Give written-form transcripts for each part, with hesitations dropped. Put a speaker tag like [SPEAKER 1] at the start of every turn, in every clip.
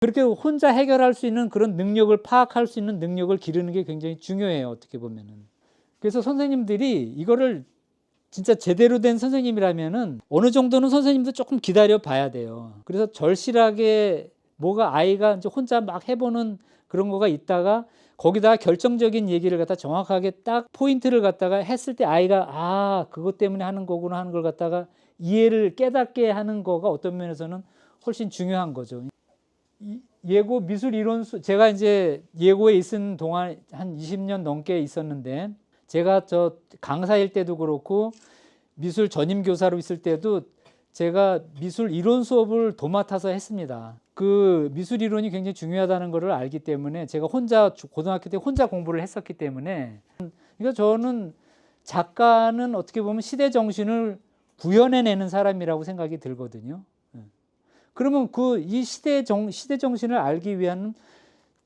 [SPEAKER 1] 그렇게 혼자 해결할 수 있는 그런 능력을 파악할 수 있는 능력을 기르는 게 굉장히 중요해요. 어떻게 보면은. 그래서 선생님들이 이거를 진짜 제대로 된 선생님이라면은 어느 정도는 선생님도 조금 기다려 봐야 돼요. 그래서 절실하게 뭐가 아이가 이제 혼자 막 해보는 그런 거가 있다가 거기다가 결정적인 얘기를 갖다 정확하게 딱 포인트를 갖다가 했을 때 아이가 아, 그것 때문에 하는 거구나 하는 걸 갖다가 이해를 깨닫게 하는 거가 어떤 면에서는 훨씬 중요한 거죠. 예고 미술 이론수, 제가 이제 예고에 있은 동안 한 20년 넘게 있었는데, 제가 저 강사일 때도 그렇고 미술 전임 교사로 있을 때도 제가 미술 이론 수업을 도맡아서 했습니다. 그 미술 이론이 굉장히 중요하다는 것을 알기 때문에 제가 혼자 고등학교 때 혼자 공부를 했었기 때문에, 그러니까 저는 작가는 어떻게 보면 시대 정신을 구현해내는 사람이라고 생각이 들거든요. 그러면 이 시대 정신을 알기 위한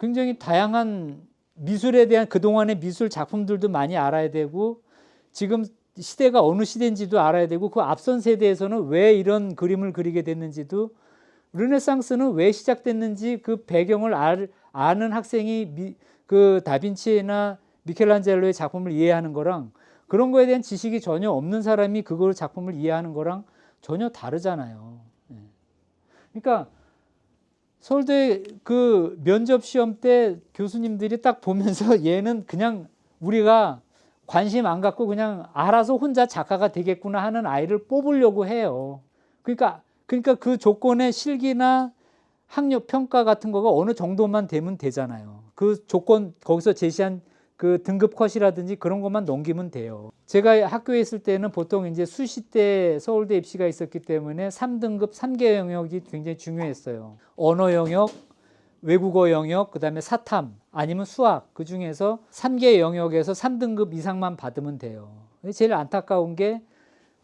[SPEAKER 1] 굉장히 다양한 미술에 대한 그동안의 미술 작품들도 많이 알아야 되고, 지금 시대가 어느 시대인지도 알아야 되고, 그 앞선 세대에서는 왜 이런 그림을 그리게 됐는지도, 르네상스는 왜 시작됐는지 그 배경을 아는 학생이 그 다빈치나 미켈란젤로의 작품을 이해하는 거랑, 그런 거에 대한 지식이 전혀 없는 사람이 그걸 작품을 이해하는 거랑 전혀 다르잖아요. 그러니까 서울대 그 면접 시험 때 교수님들이 딱 보면서 얘는 그냥 우리가 관심 안 갖고 그냥 알아서 혼자 작가가 되겠구나 하는 아이를 뽑으려고 해요. 그러니까 그 조건의 실기나 학력 평가 같은 거가 어느 정도만 되면 되잖아요. 그 조건 거기서 제시한 그 등급 컷이라든지 그런 것만 넘기면 돼요. 제가 학교에 있을 때는 보통 이제 수시 때 서울대 입시가 있었기 때문에 3등급 3개 영역이 굉장히 중요했어요. 언어 영역, 외국어 영역, 그다음에 사탐 아니면 수학, 그 중에서 3개 영역에서 3등급 이상만 받으면 돼요. 제일 안타까운 게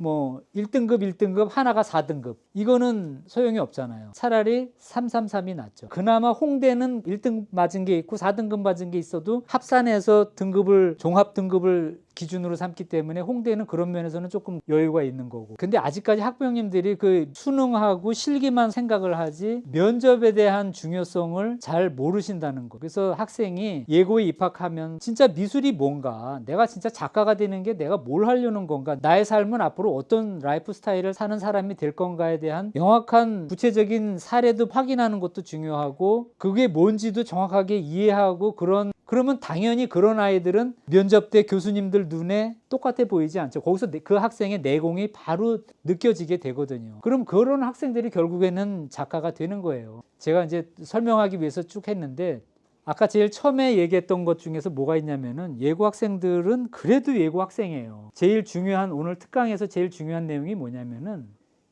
[SPEAKER 1] 뭐 1등급 하나가 4등급, 이거는 소용이 없잖아요. 차라리 333이 낫죠. 그나마 홍대는 1등 맞은 게 있고 4등급 맞은 게 있어도 합산해서 등급을 종합 등급을 기준으로 삼기 때문에 홍대는 그런 면에서는 조금 여유가 있는 거고. 근데 아직까지 학부형님들이 그 수능하고 실기만 생각을 하지 면접에 대한 중요성을 잘 모르신다는 거. 그래서 학생이 예고에 입학하면 진짜 미술이 뭔가, 내가 진짜 작가가 되는 게 내가 뭘 하려는 건가, 나의 삶은 앞으로 어떤 라이프 스타일을 사는 사람이 될 건가에 대한 명확한 구체적인 사례도 확인하는 것도 중요하고, 그게 뭔지도 정확하게 이해하고, 그러면 당연히 그런 아이들은 면접 때 교수님들 눈에 똑같아 보이지 않죠. 거기서 그 학생의 내공이 바로 느껴지게 되거든요. 그럼 그런 학생들이 결국에는 작가가 되는 거예요. 제가 이제 설명하기 위해서 쭉 했는데, 아까 제일 처음에 얘기했던 것 중에서 뭐가 있냐면은, 예고 학생들은 그래도 예고 학생이에요. 제일 중요한, 오늘 특강에서 제일 중요한 내용이 뭐냐면은,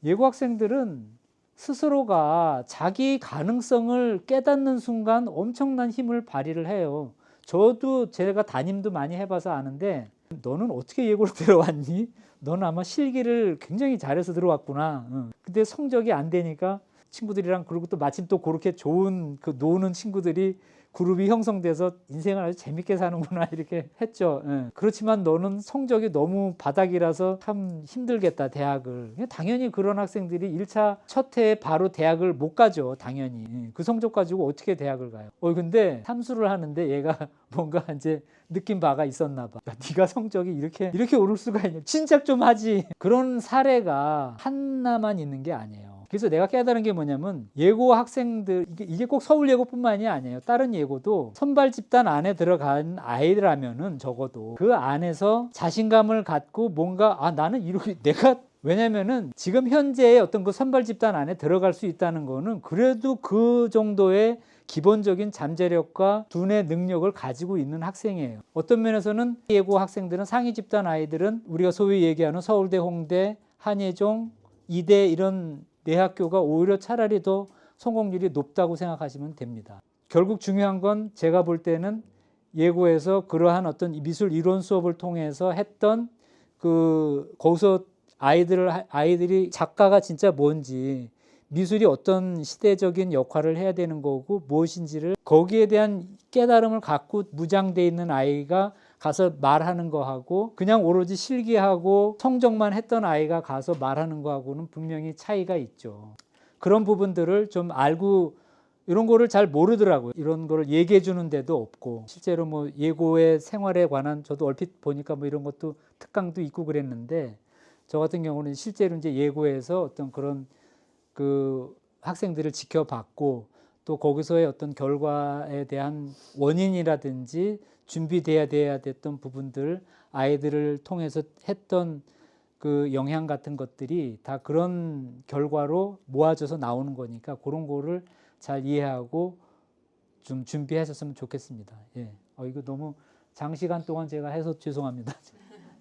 [SPEAKER 1] 예고 학생들은 스스로가 자기 가능성을 깨닫는 순간 엄청난 힘을 발휘를 해요. 저도 제가 담임도 많이 해봐서 아는데, 너는 어떻게 예고를 들어왔니? 너는 아마 실기를 굉장히 잘해서 들어왔구나. 근데 성적이 안 되니까 친구들이랑, 그리고 또 마침 또 그렇게 좋은 그 노는 친구들이 그룹이 형성돼서 인생을 아주 재밌게 사는구나 이렇게 했죠. 그렇지만 너는 성적이 너무 바닥이라서 참 힘들겠다 대학을. 당연히 그런 학생들이 1차 첫 해에 바로 대학을 못 가죠. 당연히 그 성적 가지고 어떻게 대학을 가요. 근데 삼수를 하는데 얘가 뭔가 이제 느낀 바가 있었나 봐. 야, 네가 성적이 이렇게 오를 수가 있냐, 진작 좀 하지. 그런 사례가 하나만 있는 게 아니에요. 그래서 내가 깨달은 게 뭐냐면, 예고 학생들, 이게 꼭 서울 예고뿐만이 아니에요. 다른 예고도 선발 집단 안에 들어간 아이라면은 적어도 그 안에서 자신감을 갖고 뭔가, 나는 이렇게 왜냐면은 지금 현재의 어떤 그 선발 집단 안에 들어갈 수 있다는 거는 그래도 그 정도의 기본적인 잠재력과 두뇌 능력을 가지고 있는 학생이에요. 어떤 면에서는 예고 학생들은, 상위 집단 아이들은 우리가 소위 얘기하는 서울대, 홍대, 한예종, 이대 이런 내 학교가 오히려 차라리 더 성공률이 높다고 생각하시면 됩니다. 결국 중요한 건 제가 볼 때는 예고에서 그러한 어떤 미술 이론 수업을 통해서 했던 거기서 아이들이 작가가 진짜 뭔지, 미술이 어떤 시대적인 역할을 해야 되는 거고 무엇인지를, 거기에 대한 깨달음을 갖고 무장돼 있는 아이가 가서 말하는 거하고, 그냥 오로지 실기하고 성적만 했던 아이가 가서 말하는 거하고는 분명히 차이가 있죠. 그런 부분들을 좀 알고 이런 거를 잘 모르더라고요. 이런 거를 얘기해 주는 데도 없고 실제로 뭐 예고의 생활에 관한 저도 얼핏 보니까 뭐 이런 것도 특강도 있고 그랬는데 저 같은 경우는 실제로 이제 예고에서 어떤 그런 그 학생들을 지켜봤고 또 거기서의 어떤 결과에 대한 원인이라든지 준비돼야 됐던 부분들 아이들을 통해서 했던 그 영향 같은 것들이 다 그런 결과로 모아져서 나오는 거니까 그런 거를 잘 이해하고 좀 준비하셨으면 좋겠습니다. 예. 이거 너무 장시간 동안 제가 해서 죄송합니다.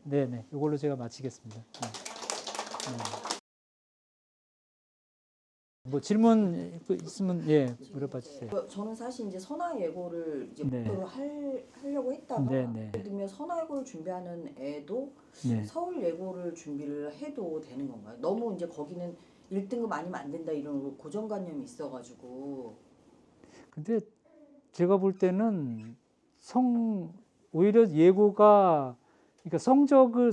[SPEAKER 1] 네네. 이걸로 제가 마치겠습니다. 네. 네. 뭐 질문 있으면 예 물어봐 주세요.
[SPEAKER 2] 저는 사실 이제 선화 예고를 이제
[SPEAKER 1] 네.
[SPEAKER 2] 목표로 하려고 했다가
[SPEAKER 1] 네네.
[SPEAKER 2] 예를 들면 선화 예고를 준비하는 애도
[SPEAKER 1] 네.
[SPEAKER 2] 서울 예고를 준비를 해도 되는 건가요? 너무 이제 거기는 1등급 아니면 안 된다 이런 고정관념이 있어가지고.
[SPEAKER 1] 근데 제가 볼 때는 오히려 예고가 그러니까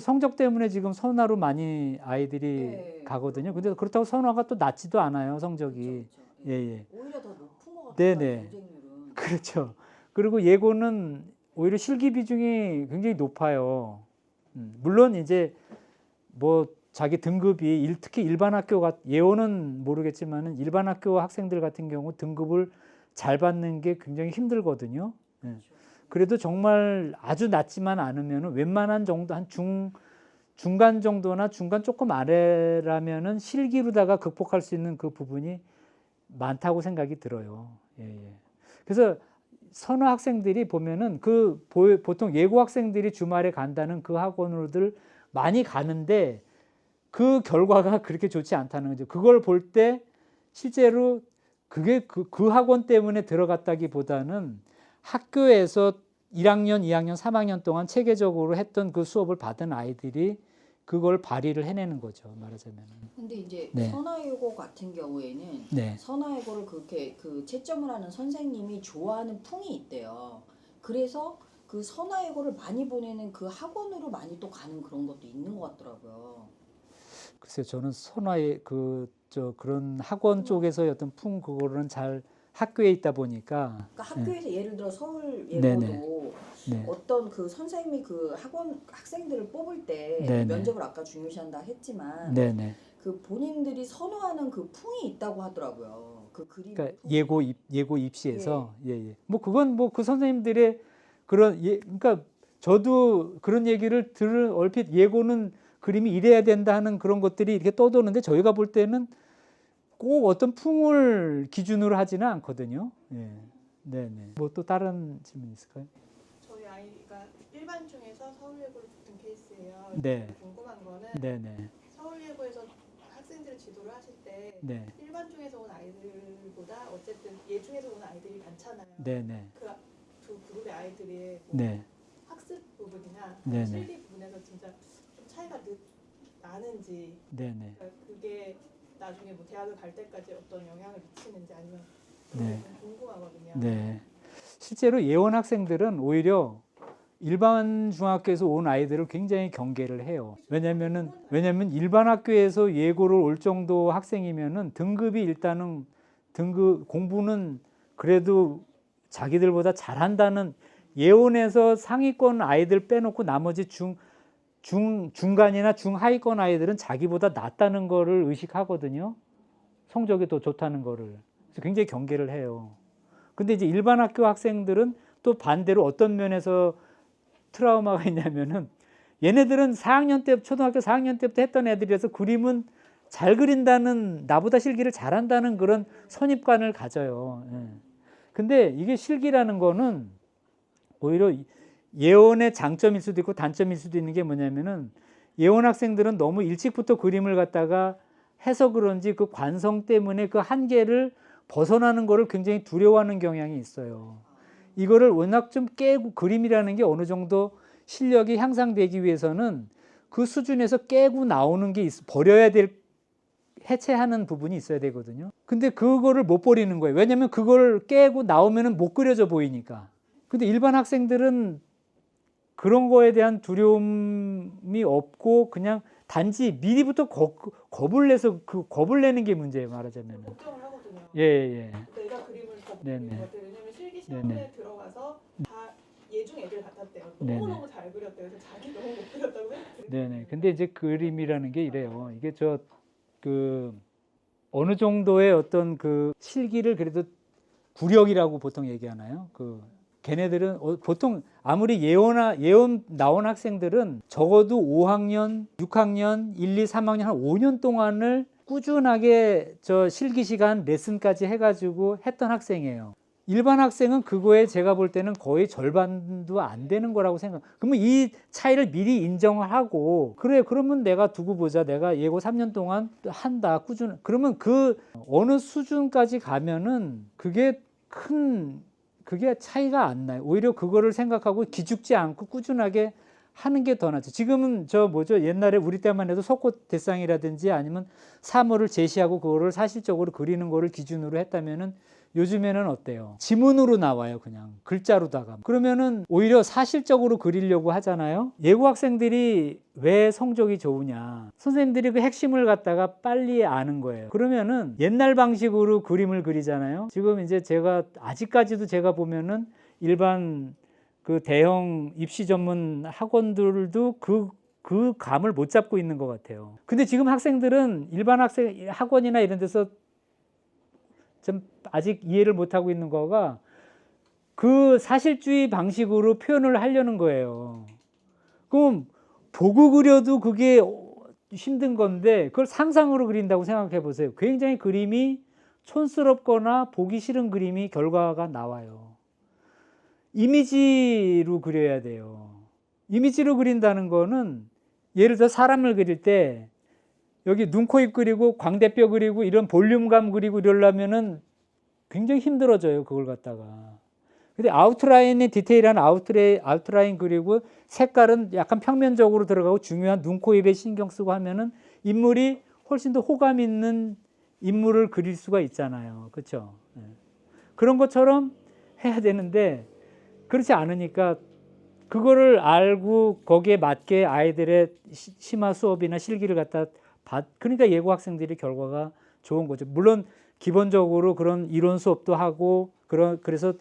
[SPEAKER 1] 성적 때문에 지금 선화로 많이 아이들이
[SPEAKER 2] 네,
[SPEAKER 1] 가거든요. 근데 그렇다고 선화가 또 낮지도 않아요, 성적이.
[SPEAKER 2] 그렇죠.
[SPEAKER 1] 예, 예.
[SPEAKER 2] 오히려 더 높은 것 같아요.
[SPEAKER 1] 네네.
[SPEAKER 2] 경쟁률은.
[SPEAKER 1] 그렇죠. 그리고 예고는 오히려 실기 비중이 굉장히 높아요. 물론 이제 뭐 자기 등급이 특히 일반 학교가 예원은 모르겠지만은 일반 학교 학생들 같은 경우 등급을 잘 받는 게 굉장히 힘들거든요. 예.
[SPEAKER 2] 그렇죠.
[SPEAKER 1] 그래도 정말 아주 낮지만 않으면은 웬만한 정도 한 중간 정도나 중간 조금 아래라면은 실기로다가 극복할 수 있는 그 부분이 많다고 생각이 들어요. 예, 예. 그래서 선호 학생들이 보면은 보통 예고 학생들이 주말에 간다는 그 학원으로들 많이 가는데 그 결과가 그렇게 좋지 않다는 거죠. 그걸 볼 때 실제로 그게 그 학원 때문에 들어갔다기보다는 학교에서 1학년, 2학년, 3학년 동안 체계적으로 했던 그 수업을 받은 아이들이 그걸 발휘를 해내는 거죠. 말하자면.
[SPEAKER 2] 근데 이제
[SPEAKER 1] 네.
[SPEAKER 2] 선화예고 같은 경우에는
[SPEAKER 1] 네.
[SPEAKER 2] 선화예고를 그렇게 그 채점을 하는 선생님이 좋아하는 풍이 있대요. 그래서 그 선화예고를 많이 보내는 그 학원으로 많이 또 가는 그런 것도 있는 것 같더라고요.
[SPEAKER 1] 글쎄요, 저는 선화의 그런 학원 쪽에서의 어떤 그거는 잘 학교에 있다 보니까.
[SPEAKER 2] 그러니까 학교에서 예를 들어 서울
[SPEAKER 1] 네네.
[SPEAKER 2] 예고도
[SPEAKER 1] 네.
[SPEAKER 2] 어떤 그 선생님이 그 학원 학생들을 뽑을 때
[SPEAKER 1] 네네.
[SPEAKER 2] 면접을 아까 중요시한다 했지만
[SPEAKER 1] 네네.
[SPEAKER 2] 그 본인들이 선호하는 그 풍이 있다고 하더라고요. 그 그림.
[SPEAKER 1] 그러니까 예고 입시에서 예. 뭐 그건 뭐 그 선생님들의 그런 그러니까 저도 그런 얘기를 얼핏 예고는 그림이 이래야 된다 하는 그런 것들이 이렇게 떠도는데 저희가 볼 때는 꼭 어떤 풍을 기준으로 하지는 않거든요. 예. 네네. 뭐 또 다른 질문 있을까요?
[SPEAKER 3] 저희 아이가 일반 중에서 서울예고를 붙은 케이스예요.
[SPEAKER 1] 네.
[SPEAKER 3] 궁금한 거는
[SPEAKER 1] 네네.
[SPEAKER 3] 서울예고에서 학생들을 지도를 하실 때
[SPEAKER 1] 네.
[SPEAKER 3] 일반 중에서 온 아이들보다 어쨌든 예중에서 온 아이들이 많잖아요.
[SPEAKER 1] 네네.
[SPEAKER 3] 그 두 그룹의 아이들의 뭐
[SPEAKER 1] 네.
[SPEAKER 3] 학습 부분이나
[SPEAKER 1] 네네.
[SPEAKER 3] 실기 부분에서 진짜 좀 차이가 나는지,
[SPEAKER 1] 네네.
[SPEAKER 3] 그러니까 그게 나중에 뭐 대학을 갈 때까지 어떤 영향을 미치는지 아니면
[SPEAKER 1] 네.
[SPEAKER 3] 좀 궁금하거든요.
[SPEAKER 1] 네. 실제로 예원 학생들은 오히려 일반 중학교에서 온 아이들을 굉장히 경계를 해요. 왜냐면 일반 학교에서 예고를 올 정도 학생이면은 등급이 일단은 공부는 그래도 자기들보다 잘한다는 예원에서 상위권 아이들 빼놓고 나머지 중간이나 중하위권 아이들은 자기보다 낫다는 거를 의식하거든요. 성적이 더 좋다는 거를. 그래서 굉장히 경계를 해요. 근데 이제 일반 학교 학생들은 또 반대로 어떤 면에서 트라우마가 있냐면은 얘네들은 초등학교 4학년 때부터 했던 애들이라서 그림은 잘 그린다는, 나보다 실기를 잘한다는 그런 선입관을 가져요. 예. 근데 이게 실기라는 거는 오히려 예원의 장점일 수도 있고 단점일 수도 있는 게 뭐냐면은 예원 학생들은 너무 일찍부터 그림을 갖다가 해서 그런지 그 관성 때문에 그 한계를 벗어나는 거를 굉장히 두려워하는 경향이 있어요. 이거를 워낙 좀 깨고, 그림이라는 게 어느 정도 실력이 향상되기 위해서는 그 수준에서 깨고 나오는 게 버려야 될, 해체하는 부분이 있어야 되거든요. 근데 그거를 못 버리는 거예요. 왜냐하면 그걸 깨고 나오면 못 그려져 보이니까. 근데 일반 학생들은 그런 거에 대한 두려움이 없고 그냥 단지 미리부터 겁을 내서 겁을 내는 게 문제예요, 말하자면.
[SPEAKER 3] 걱정을 하거든요.
[SPEAKER 1] 예.
[SPEAKER 3] 내가 그림을 더
[SPEAKER 1] 네네.
[SPEAKER 3] 것 같아요. 왜냐면 실기 시험에
[SPEAKER 1] 네네.
[SPEAKER 3] 들어가서 다 예중 애들 같았대요.
[SPEAKER 1] 네네.
[SPEAKER 3] 너무너무 잘 그렸대요. 그래서 자기 너무 못 그렸다고 생각했어요.
[SPEAKER 1] 네네. 근데 이제 그림이라는 게 이래요. 이게 그 어느 정도의 어떤 그 실기를 그래도 구력이라고 보통 얘기하나요? 걔네들은 보통 아무리 예원 나온 학생들은 적어도 5학년, 6학년, 1, 2, 3학년 한 5년 동안을 꾸준하게 저 실기 시간 레슨까지 해가지고 했던 학생이에요. 일반 학생은 그거에 제가 볼 때는 거의 절반도 안 되는 거라고 생각. 그러면 이 차이를 미리 인정하고 그래 그러면 내가 두고 보자. 내가 예고 3년 동안 한다 꾸준. 그러면 그 어느 수준까지 가면은 그게 차이가 안 나요. 오히려 그거를 생각하고 기죽지 않고 꾸준하게 하는 게 더 낫죠. 지금은 옛날에 우리 때만 해도 속꽃 대상이라든지 아니면 사물을 제시하고 그거를 사실적으로 그리는 거를 기준으로 했다면은 요즘에는 어때요? 지문으로 나와요. 그냥 글자로다가. 그러면은 오히려 사실적으로 그리려고 하잖아요. 예고 학생들이 왜 성적이 좋으냐? 선생님들이 그 핵심을 갖다가 빨리 아는 거예요. 그러면은 옛날 방식으로 그림을 그리잖아요. 지금 이제 아직까지도 제가 보면은 일반 그 대형 입시 전문 학원들도 그 감을 못 잡고 있는 것 같아요. 근데 지금 학생들은 일반 학원이나 이런 데서 좀 아직 이해를 못하고 있는 거가 그 사실주의 방식으로 표현을 하려는 거예요. 그럼 보고 그려도 그게 힘든 건데 그걸 상상으로 그린다고 생각해 보세요. 굉장히 그림이 촌스럽거나 보기 싫은 그림이 결과가 나와요. 이미지로 그려야 돼요. 이미지로 그린다는 거는 예를 들어 사람을 그릴 때 여기 눈, 코, 입 그리고 광대뼈 그리고 이런 볼륨감 그리고 이러려면은 굉장히 힘들어져요. 그걸 갖다가. 근데 아웃라인이 디테일한 아웃라인 그리고 색깔은 약간 평면적으로 들어가고 중요한 눈, 코, 입에 신경 쓰고 하면은 인물이 훨씬 더 호감 있는 인물을 그릴 수가 있잖아요. 그렇죠? 그런 것처럼 해야 되는데 그렇지 않으니까 그거를 알고 거기에 맞게 아이들의 심화 수업이나 실기를 갖다 그러니까 예고 학생들이 결과가 좋은 거죠. 물론 기본적으로 그런 이론 수업도 하고 그래서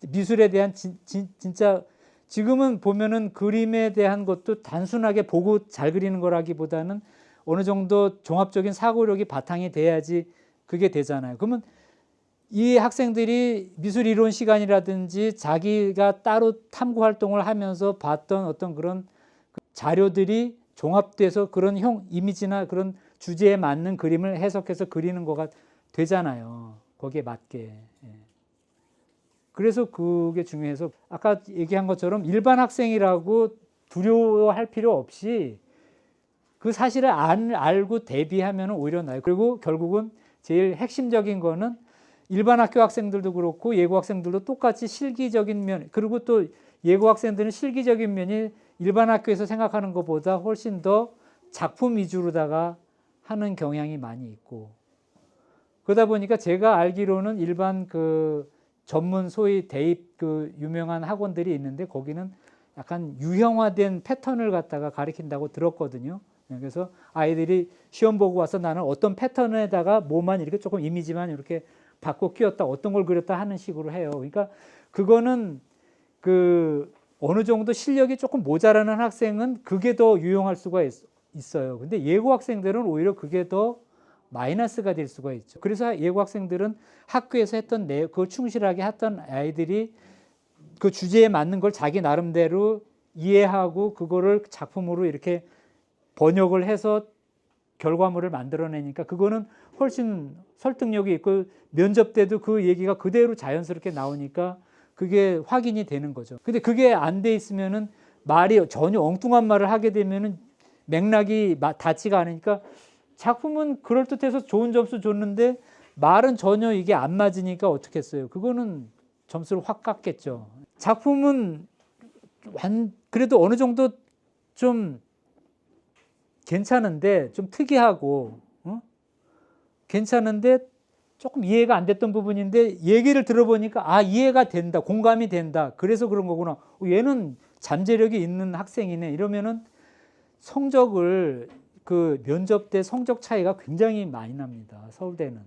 [SPEAKER 1] 미술에 대한 진짜 지금은 보면은 그림에 대한 것도 단순하게 보고 잘 그리는 거라기보다는 어느 정도 종합적인 사고력이 바탕이 돼야지 그게 되잖아요. 그러면 이 학생들이 미술 이론 시간이라든지 자기가 따로 탐구 활동을 하면서 봤던 어떤 그런 자료들이 종합돼서 그런 이미지나 그런 주제에 맞는 그림을 해석해서 그리는 거가 되잖아요. 거기에 맞게. 그래서 그게 중요해서 아까 얘기한 것처럼 일반 학생이라고 두려워할 필요 없이 그 사실을 알고 대비하면 오히려 나아요. 그리고 결국은 제일 핵심적인 거는 일반 학교 학생들도 그렇고 예고 학생들도 똑같이 실기적인 면, 그리고 또 예고 학생들은 실기적인 면이 일반 학교에서 생각하는 것보다 훨씬 더 작품 위주로다가 하는 경향이 많이 있고, 그러다 보니까 제가 알기로는 일반 그 전문 소위 대입 그 유명한 학원들이 있는데 거기는 약간 유형화된 패턴을 갖다가 가르친다고 들었거든요. 그래서 아이들이 시험 보고 와서 나는 어떤 패턴에다가 뭐만 이렇게 조금 이미지만 이렇게 바꿔 끼웠다, 어떤 걸 그렸다 하는 식으로 해요. 그러니까 그거는 그 어느 정도 실력이 조금 모자라는 학생은 그게 더 유용할 수가 있어요. 근데 예고 학생들은 오히려 그게 더 마이너스가 될 수가 있죠. 그래서 예고 학생들은 학교에서 했던 그걸 충실하게 했던 아이들이 그 주제에 맞는 걸 자기 나름대로 이해하고 그거를 작품으로 이렇게 번역을 해서 결과물을 만들어내니까 그거는 훨씬 설득력이 있고 면접 때도 그 얘기가 그대로 자연스럽게 나오니까 그게 확인이 되는 거죠. 근데 그게 안 돼 있으면은 말이 전혀 엉뚱한 말을 하게 되면은 맥락이 닿지가 않으니까 작품은 그럴듯해서 좋은 점수 줬는데 말은 전혀 이게 안 맞으니까 어떻게 했어요? 그거는 점수를 확 깎겠죠. 작품은 그래도 어느 정도 좀 괜찮은데 좀 특이하고 괜찮은데 조금 이해가 안 됐던 부분인데 얘기를 들어보니까 아 이해가 된다, 공감이 된다, 그래서 그런 거구나, 얘는 잠재력이 있는 학생이네 이러면은 성적을 그 면접 때 성적 차이가 굉장히 많이 납니다. 서울대는.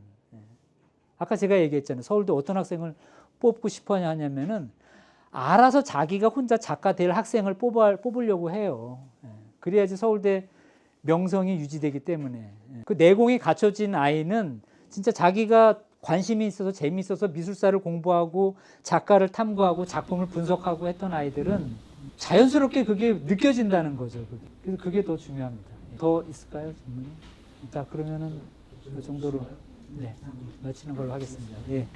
[SPEAKER 1] 아까 제가 얘기했잖아요. 서울대 어떤 학생을 뽑고 싶어 하냐면은 알아서 자기가 혼자 작가 될 학생을 뽑으려고 해요. 예. 그래야지 서울대 명성이 유지되기 때문에. 예. 그 내공이 갖춰진 아이는 진짜 자기가 관심이 있어서 재미있어서 미술사를 공부하고 작가를 탐구하고 작품을 분석하고 했던 아이들은 자연스럽게 그게 느껴진다는 거죠. 그래서 그게 더 중요합니다. 더 있을까요, 질문이? 자, 그러면은 그 정도로 네, 마치는 걸로 하겠습니다. 예.